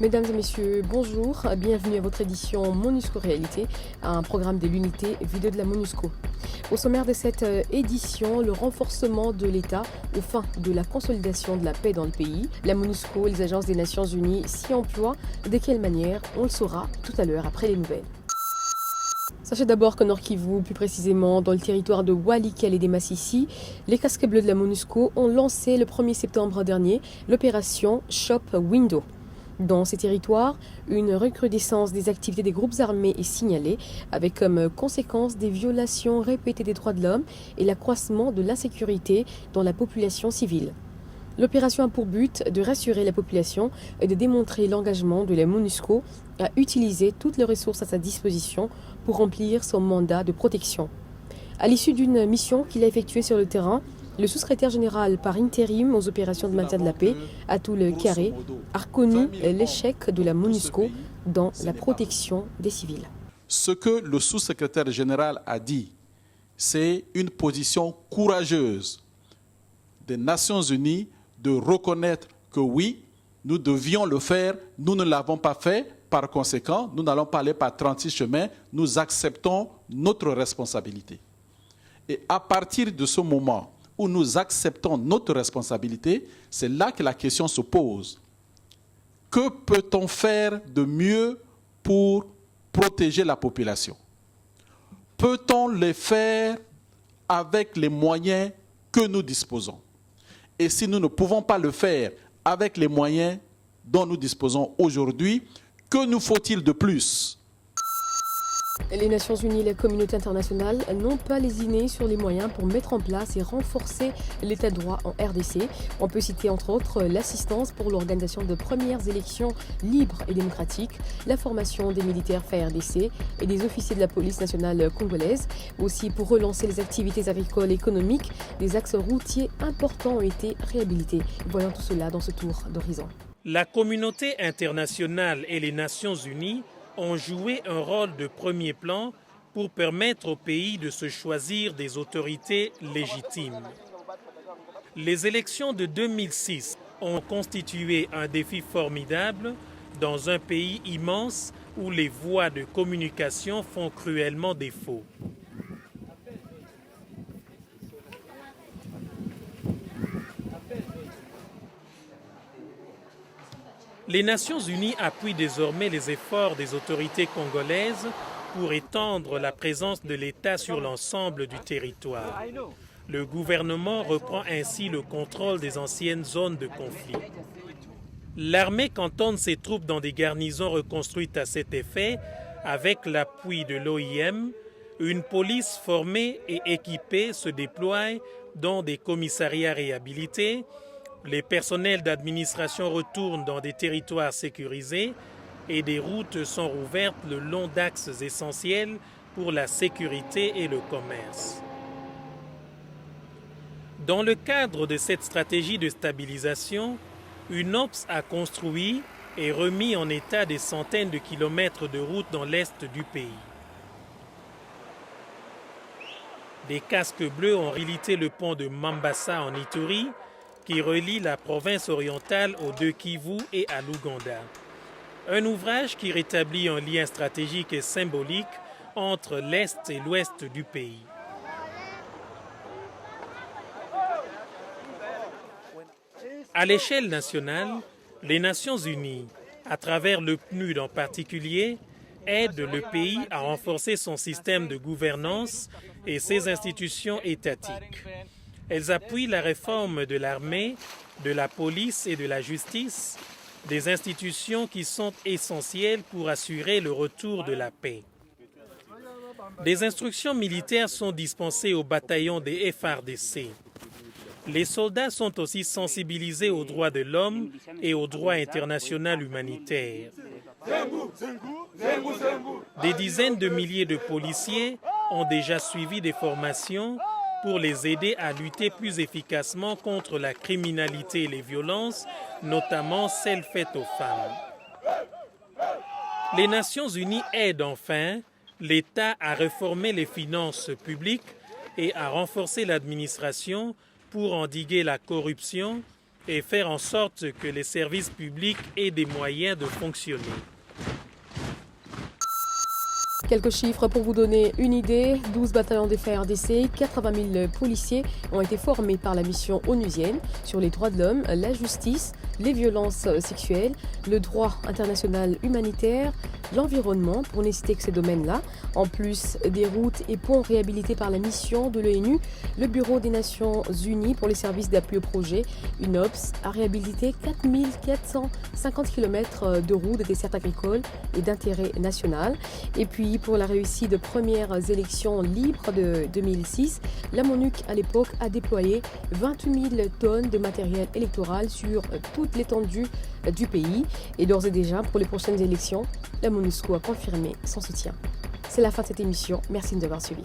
Mesdames et messieurs, bonjour, bienvenue à votre édition MONUSCO Réalité, un programme de l'unité vidéo de la MONUSCO. Au sommaire de cette édition, le renforcement de l'État aux fins de la consolidation de la paix dans le pays. La MONUSCO et les agences des Nations Unies s'y emploient. De quelle manière? On le saura tout à l'heure après les nouvelles. Sachez d'abord que Nord Kivu, plus précisément dans le territoire de Walikale et des Massissi, les casques bleus de la MONUSCO ont lancé le 1er septembre dernier l'opération Shop Window. Dans ces territoires, une recrudescence des activités des groupes armés est signalée, avec comme conséquence des violations répétées des droits de l'homme et l'accroissement de l'insécurité dans la population civile. L'opération a pour but de rassurer la population et de démontrer l'engagement de la MONUSCO à utiliser toutes les ressources à sa disposition pour remplir son mandat de protection. À l'issue d'une mission qu'il a effectuée sur le terrain, le sous-secrétaire général par intérim aux opérations de maintien de la paix, Atul Carré, a reconnu l'échec de la MONUSCO dans la protection des civils. Ce que le sous-secrétaire général a dit, c'est une position courageuse des Nations Unies de reconnaître que oui, nous devions le faire, nous ne l'avons pas fait, par conséquent, nous n'allons pas aller par 36 chemins, nous acceptons notre responsabilité. Et à partir de ce moment où nous acceptons notre responsabilité, c'est là que la question se pose. Que peut-on faire de mieux pour protéger la population? Peut-on le faire avec les moyens que nous disposons? Et si nous ne pouvons pas le faire avec les moyens dont nous disposons aujourd'hui, que nous faut-il de plus? Les Nations Unies et la communauté internationale n'ont pas lésiné sur les moyens pour mettre en place et renforcer l'état de droit en RDC. On peut citer entre autres l'assistance pour l'organisation de premières élections libres et démocratiques, la formation des militaires FARDC et des officiers de la police nationale congolaise. Aussi pour relancer les activités agricoles et économiques, des axes routiers importants ont été réhabilités. Voyons tout cela dans ce tour d'horizon. La communauté internationale et les Nations Unies ont joué un rôle de premier plan pour permettre au pays de se choisir des autorités légitimes. Les élections de 2006 ont constitué un défi formidable dans un pays immense où les voies de communication font cruellement défaut. Les Nations Unies appuient désormais les efforts des autorités congolaises pour étendre la présence de l'État sur l'ensemble du territoire. Le gouvernement reprend ainsi le contrôle des anciennes zones de conflit. L'armée cantonne ses troupes dans des garnisons reconstruites à cet effet avec l'appui de l'OIM. Une police formée et équipée se déploie dans des commissariats réhabilités. Les personnels d'administration retournent dans des territoires sécurisés et des routes sont rouvertes le long d'axes essentiels pour la sécurité et le commerce. Dans le cadre de cette stratégie de stabilisation, UNOPS a construit et remis en état des centaines de kilomètres de routes dans l'est du pays. Des casques bleus ont réhabilité le pont de Mambasa en Ituri, qui relie la province orientale aux deux Kivu et à l'Ouganda. Un ouvrage qui rétablit un lien stratégique et symbolique entre l'Est et l'Ouest du pays. À l'échelle nationale, les Nations Unies, à travers le PNUD en particulier, aident le pays à renforcer son système de gouvernance et ses institutions étatiques. Elles appuient la réforme de l'armée, de la police et de la justice, des institutions qui sont essentielles pour assurer le retour de la paix. Des instructions militaires sont dispensées aux bataillons des FARDC. Les soldats sont aussi sensibilisés aux droits de l'homme et au droit international humanitaire. Des dizaines de milliers de policiers ont déjà suivi des formations pour les aider à lutter plus efficacement contre la criminalité et les violences, notamment celles faites aux femmes. Les Nations Unies aident enfin l'État à réformer les finances publiques et à renforcer l'administration pour endiguer la corruption et faire en sorte que les services publics aient des moyens de fonctionner. Quelques chiffres pour vous donner une idée. 12 bataillons des FARDC, 80 000 policiers ont été formés par la mission onusienne sur les droits de l'homme, la justice, les violences sexuelles, le droit international humanitaire, l'environnement, pour ne citer que ces domaines-là. En plus des routes et ponts réhabilités par la mission de l'ONU, le Bureau des Nations Unies pour les services d'appui au projet, UNOPS, a réhabilité 4450 km de routes, de dessertes agricoles et d'intérêt national. Et puis, pour la réussite de premières élections libres de 2006, la MONUC à l'époque a déployé 28 000 tonnes de matériel électoral sur toute l'étendue du pays. Et d'ores et déjà, pour les prochaines élections, la MONUSCO a confirmé son soutien. C'est la fin de cette émission. Merci de nous avoir suivis.